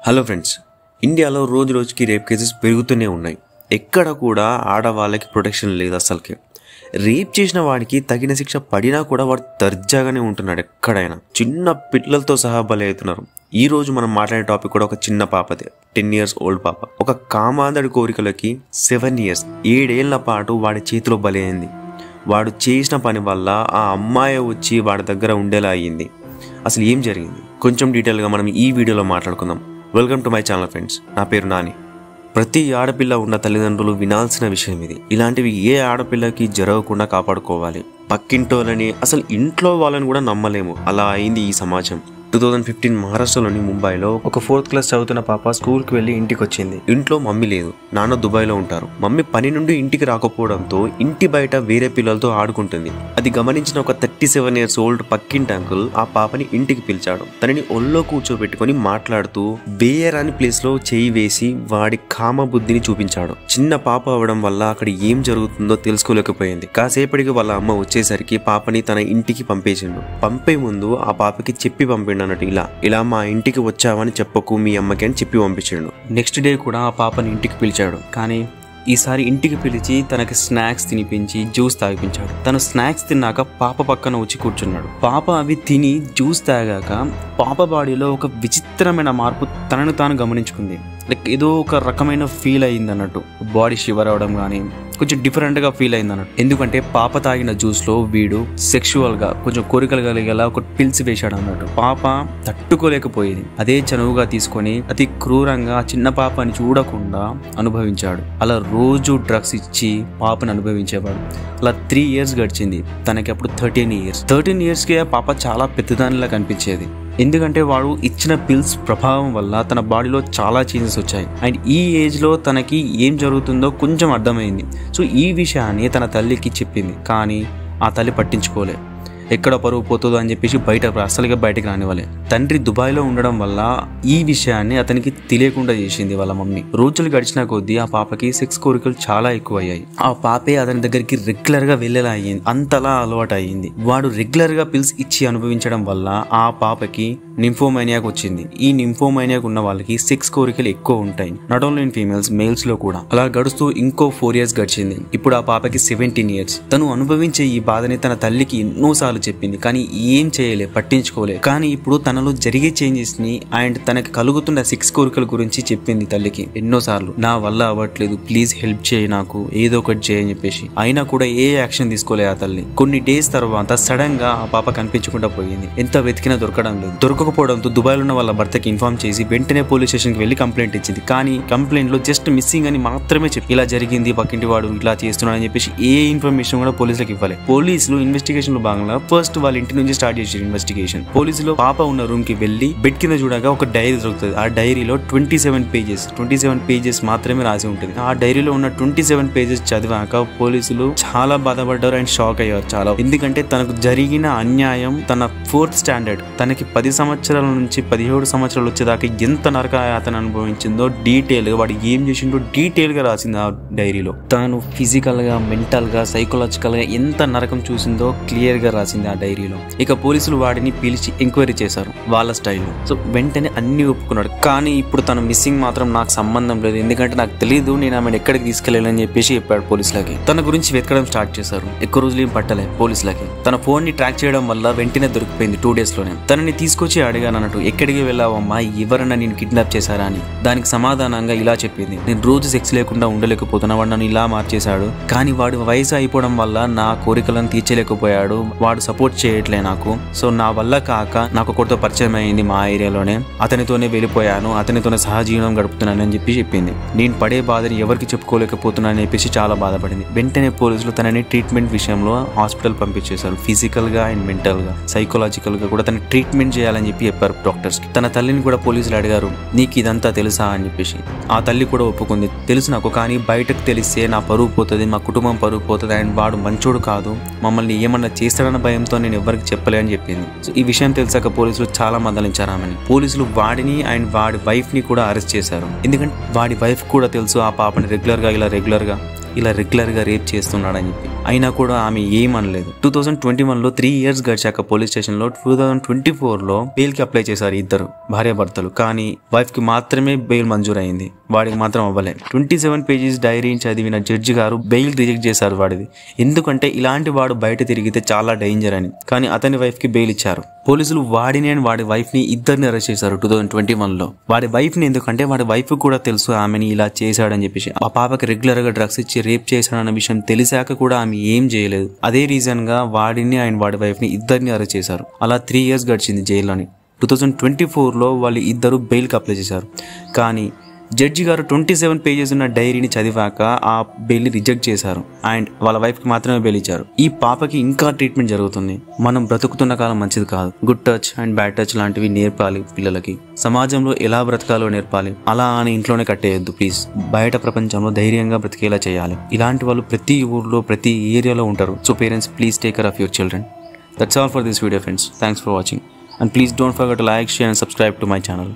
Hello friends, ఇండియాలో రోజు రోజుకి రేప్ కేసెస్ పెరుగుతూనే ఉన్నాయి. ఎక్కడ కూడా ఆడవాళ్ళకి ప్రొటెక్షన్ లేదు. అసలుకి రేప్ చేసిన వాడికి తగిన శిక్ష పడినా కూడా వాడు దర్జాగానే ఉంటున్నాడు. ఎక్కడైనా చిన్న పిల్లలతో సహా బలి అవుతున్నారు. ఈ రోజు మనం మాట్లాడే టాపిక్ కూడా ఒక చిన్న పాపదే. 10 years ఓల్డ్ పాప ఒక కామాంధడి కోరికలకి 7 years 7 ఏళ్ల పాటు వాడి చేతిలో బలి అయింది. వాడు చేసిన పని వల్ల ఆ అమ్మాయి వచ్చి వాడి దగ్గర ఉండేలా అయ్యింది. అసలు ఏం జరిగింది కొంచెం డీటెయిల్గా మనం ఈ వీడియోలో మాట్లాడుకుందాం. Welcome to my channel friends. నా పేరు నాని. ప్రతి ఆడపిల్ల ఉన్న తల్లిదండ్రులు వినాల్సిన విషయం ఇది. ఇలాంటివి ఏ ఆడపిల్లకి జరగకుండా కాపాడుకోవాలి. పక్కింటోళ్ళని, అసలు ఇంట్లో వాళ్ళని కూడా నమ్మలేము. అలా అయింది ఈ సమాజం. 2015 మహారాష్ట్రలోని ముంబైలో ఒక 4th క్లాస్ చదువుతున్న పాప స్కూల్కి వెళ్ళి ఇంటికి వచ్చింది. ఇంట్లో మమ్మీ లేదు, నాన్న దుబాయ్లో ఉంటారు. మమ్మీ పని నుండి ఇంటికి రాకపోవడంతో ఇంటి బయట వేరే పిల్లలతో ఆడుకుంటుంది. అది గమనించిన ఒక 37 years ఓల్డ్ పక్కింటి అంకుల్ ఆ పాపని ఇంటికి పిలిచాడు. తనని ఒళ్ళో కూర్చోబెట్టుకుని మాట్లాడుతూ వేయరాని ప్లేస్ లో చేయి వేసి వాడి కామ బుద్ధిని చూపించాడు. చిన్న పాప అవడం వల్ల అక్కడ ఏం జరుగుతుందో తెలుసుకోలేకపోయింది. కాసేపటికి వాళ్ళ అమ్మ వచ్చేసరికి పాపని తన ఇంటికి పంపేసిండు. పంపే ముందు ఆ పాపకి చెప్పి పంపిండు అన్నట్టు, ఇలా మా ఇంటికి వచ్చావని చెప్పకు మీ అమ్మకి అని చెప్పి పంపించాడు. నెక్స్ట్ డే కూడా ఆ పాపని ఇంటికి పిలిచాడు. కానీ ఈసారి ఇంటికి పిలిచి తనకి స్నాక్స్ తినిపించి జ్యూస్ తాగిపించాడు. తను స్నాక్స్ తిన్నాక పాప పక్కన వచ్చి కూర్చున్నాడు. పాప అవి తిని జ్యూస్ తాగాక పాప బాడీలో ఒక విచిత్రమైన మార్పు తనను తాను గమనించుకుంది. లైక్ ఏదో ఒక రకమైన ఫీల్ అయింది అన్నట్టు. బాడీ షివర్ అవడం కానీ కొంచెం డిఫరెంట్గా ఫీల్ అయింది అన్నట్టు. ఎందుకంటే పాప తాగిన జ్యూస్లో వీడు సెక్షువల్గా కొంచెం కోరికలు కలిగేలా ఒక పిల్స్ వేశాడు అన్నట్టు. పాప తట్టుకోలేకపోయేది. అదే చనువుగా తీసుకొని అతి క్రూరంగా చిన్న పాపని చూడకుండా అనుభవించాడు. అలా రోజు డ్రగ్స్ ఇచ్చి పాపని అనుభవించేవాడు. అలా 3 years గడిచింది. తనకి అప్పుడు 13 yearsకి ఆ పాప చాలా పెద్దదానిలా కనిపించేది. ఎందుకంటే వాడు ఇచ్చిన పిల్స్ ప్రభావం వల్ల తన బాడీలో చాలా చేంజెస్ వచ్చాయి. అండ్ ఈ ఏజ్లో తనకి ఏం జరుగుతుందో కొంచెం అర్థమైంది. సో ఈ విషయాన్ని తన తల్లికి చెప్పింది. కానీ ఆ తల్లి పట్టించుకోలే. ఎక్కడ పరువు పోతుందో అని చెప్పేసి అసలుగా బయటకు రానివ్వలే. తండ్రి దుబాయ్లో ఉండడం వల్ల ఈ విషయాన్ని అతనికి తెలియకుండా చేసింది వాళ్ళ మమ్మీ. రోజులు గడిచిన కొద్దీ ఆ పాపకి సెక్స్ కోరికలు చాలా ఎక్కువ అయ్యాయి. ఆ పాపే అతని దగ్గరికి రెగ్యులర్ గా వెళ్ళేలా అయ్యింది. అంతలా అలవాటు అయ్యింది. వాడు రెగ్యులర్ గా పిల్స్ ఇచ్చి అనుభవించడం వల్ల ఆ పాపకి నింఫోమైనియాక్ వచ్చింది. ఈ నింఫోమైనియాక్ ఉన్న వాళ్ళకి సెక్స్ కోరికలు ఎక్కువ ఉంటాయి. Not only in females, males లో కూడా. అలా గడుస్తూ ఇంకో 4 years గడిచింది. ఇప్పుడు ఆ పాపకి 17 years. తను అనుభవించే ఈ బాధని తన తల్లికి ఎన్నోసార్లు చెప్పింది. కానీ ఏం చేయలే, పట్టించుకోలే. కానీ ఇప్పుడు తనలో జరిగే చేంజెస్ ని అండ్ తనకి కలుగుతున్న సెక్స్ కోరికల గురించి చెప్పింది తల్లికి ఎన్నోసార్లు. నా వల్ల అవ్వట్లేదు, ప్లీజ్ హెల్ప్ చేయి, నాకు ఏదో ఒకటి చేయని చెప్పేసి. అయినా కూడా ఏ యాక్షన్ తీసుకోలే ఆ తల్లి. కొన్ని డేస్ తర్వాత సడన్ గా ఆ పాప కనిపించకుండా పోయింది. ఎంత వెతికినా దొరకడం లేదు. దొరకకపోవడంతో దుబాయ్లో ఉన్న వాళ్ళ భర్తకి ఇన్ఫార్మ్ చేసి వెంటనే పోలీస్ స్టేషన్ కి వెళ్లి కంప్లైంట్ ఇచ్చింది. కానీ కంప్లైంట్ లో జస్ట్ మిస్సింగ్ అని మాత్రమే చెప్పి, ఇలా జరిగింది, పక్కింటి వాడు ఇలా చేస్తున్నాడు అని చెప్పేసి ఏ ఇన్ఫర్మేషన్ కూడా పోలీసులకు ఇవ్వాలి. పోలీసులు ఇన్వెస్టిగేషన్ లో భాగంగా ఫస్ట్ వాళ్ళ ఇంటి నుంచి స్టార్ట్ చేసారు ఇన్వెస్టిగేషన్. పోలీసులు పాప ఉన్న రూమ్ కి వెళ్లి బెడ్ కింద చూడగా ఒక డైరీ దొరుకుతుంది. ఆ డైరీలో 27 pages మాత్రమే రాసి ఉంటుంది. ఆ డైరీలో ఉన్న 27 pages చదివాక పోలీసులు చాలా బాధపడ్డారు అండ్ షాక్ అయ్యారు చాలా. ఎందుకంటే తనకు జరిగిన అన్యాయం, తన 4th standard, తనకి 10 సంవత్సరాల నుంచి 17 సంవత్సరాలు వచ్చేదాకా ఎంత నరక అతను అనుభవించిందో డీటెయిల్ గా, వాడు ఏం చేసిండో డీటెయిల్ గా రాసింది ఆ డైరీలో. తాను ఫిజికల్ గా, మెంటల్ గా, సైకలాజికల్ గా ఎంత నరకం చూసిందో క్లియర్ గా రాసింది ఆ డైరీలో. ఇక పోలీసులు వాడిని పిలిచి ఎంక్వైరీ చేశారు వాళ్ళ స్టైల్లో. సో వెంటనే అన్ని ఒప్పుకున్నాడు. కానీ ఇప్పుడు తను మిస్సింగ్ మాత్రం నాకు సంబంధం లేదు, ఎందుకంటే నాకు తెలియదు, నేను ఆమెను ఎక్కడికి తీసుకెళ్ళాలని చెప్పేసి చెప్పాడు పోలీసులకి. తన గురించి వెతకడం స్టార్ట్ చేశారు. ఎక్కువ రోజులు ఏం పట్టలే పోలీసులకి. తన ఫోన్ ని ట్రాక్ చేయడం వల్ల వెంటనే దొరికిపోయింది 2 days లోనే. తనని తీసుకొచ్చి అడిగాను అన్నట్టు, ఎక్కడికి వెళ్ళావమ్మా, ఎవరన్నా నేను కిడ్నాప్ చేశారా అని. దానికి సమాధానంగా ఇలా చెప్పింది, నేను రోజు సెక్స్ లేకుండా ఉండలేకపోతున్నా, వాడు నన్ను ఇలా మార్చేశాడు. కానీ వాడు వయసు అయిపోవడం వల్ల నా కోరికలను తీర్చలేకపోయాడు, వాడు సపోర్ట్ చేయట్లే నాకు. సో నా వల్ల కాక నాకు ఒకరితో పరిచయం అయింది మా ఏరియాలోనే, అతనితోనే వెళ్ళిపోయాను, అతనితోనే సహజీవనం గడుపుతున్నాను అని చెప్పి చెప్పింది. నేను పడే బాధని ఎవరికి చెప్పుకోలేకపోతున్నాను అని చెప్పేసి చాలా బాధపడింది. వెంటనే పోలీసులు తనని ట్రీట్మెంట్ విషయంలో హాస్పిటల్ పంపించేశారు. ఫిజికల్ గా అండ్ మెంటల్ గా, సైకలాజికల్ గా కూడా తన ట్రీట్మెంట్ చేయాలని చెప్పి చెప్పారు డాక్టర్స్ కి. తన తల్లిని కూడా పోలీసులు అడిగారు, నీకు ఇదంతా తెలుసా అని చెప్పేసి. ఆ తల్లి కూడా ఒప్పుకుంది, తెలుసు నాకు, కానీ బయటకు తెలిస్తే నా పరువు పోతుంది, మా కుటుంబం పరువు పోతుంది, అండ్ వాడు మంచోడు కాదు, మమ్మల్ని ఏమన్నా చేస్తాడన్న భయంతో నేను ఎవరికి చెప్పలే అని చెప్పింది. సో ఈ విషయం తెలిసాక పోలీసులు చాలా మందలించారు ఆమెని. పోలీసులు వాడిని అండ్ వాడి వైఫ్ ని కూడా అరెస్ట్ చేశారు. ఎందుకంటే వాడి వైఫ్ కూడా తెలుసు ఆ పాపని రెగ్యులర్ గా రేప్ చేస్తున్నాడని చెప్పి. అయినా కూడా ఆమె ఏమనలేదు. 2021లో 3 years గడిచాక పోలీస్ స్టేషన్లో 2024లో బెయిల్కి అప్లై చేశారు ఇద్దరు భార్యాభర్తలు. కానీ వైఫ్కి మాత్రమే బెయిల్ మంజూరైంది, వాడికి మాత్రం అవ్వలే. 27 pages డైరీని చదివిన జడ్జి గారు బెయిల్ రిజెక్ట్ చేశారు వాడిది. ఎందుకంటే ఇలాంటి వాడు బయట తిరిగితే చాలా డేంజర్ అని. కానీ అతని వైఫ్కి బెయిల్ ఇచ్చారు. పోలీసులు వాడిని అండ్ వాడి వైఫ్ని ఇద్దరిని అరెస్ట్ చేశారు 2021లో. వాడి వైఫ్ని ఎందుకంటే వాడి వైఫ్ కూడా తెలుసు ఆమెని ఇలా చేశాడని చెప్పేసి. ఆ పాపకి రెగ్యులర్గా డ్రగ్స్ ఇచ్చి రేప్ చేశాడన్న విషయం తెలిసాక కూడా ఆమె ఏం చేయలేదు. అదే రీజన్ గా వాడిని అండ్ వాడి వైఫ్ ని ఇద్దరిని అరెస్ట్ చేశారు. అలా 3 years గడిచింది జైల్లోని. 2024లో వాళ్ళు ఇద్దరు బెయిల్కి అప్లై చేశారు. కానీ జడ్జి గారు 27 pages ఉన్న డైరీని చదివాక ఆ బెయిల్ రిజెక్ట్ చేశారు అండ్ వాళ్ళ వైఫ్కి మాత్రమే బెయిల్ ఇచ్చారు. ఈ పాపకి ఇంకా ట్రీట్మెంట్ జరుగుతుంది. మనం బ్రతుకుతున్న కాలం మంచిది కాదు. Good touch and bad touch లాంటివి నేర్పాలి పిల్లలకి. సమాజంలో ఎలా బ్రతకాలో నేర్పాలి. అలా అని ఇంట్లోనే కట్టేయద్దు ప్లీజ్. బయట ప్రపంచంలో ధైర్యంగా బ్రతికేలా చేయాలి. ఇలాంటి వాళ్ళు ప్రతి ఊర్లో ప్రతి ఏరియాలో ఉంటారు. So parents please take care of your children. That's all for this video friends. Thanks for watching and please don't forget to like, share and subscribe to my channel.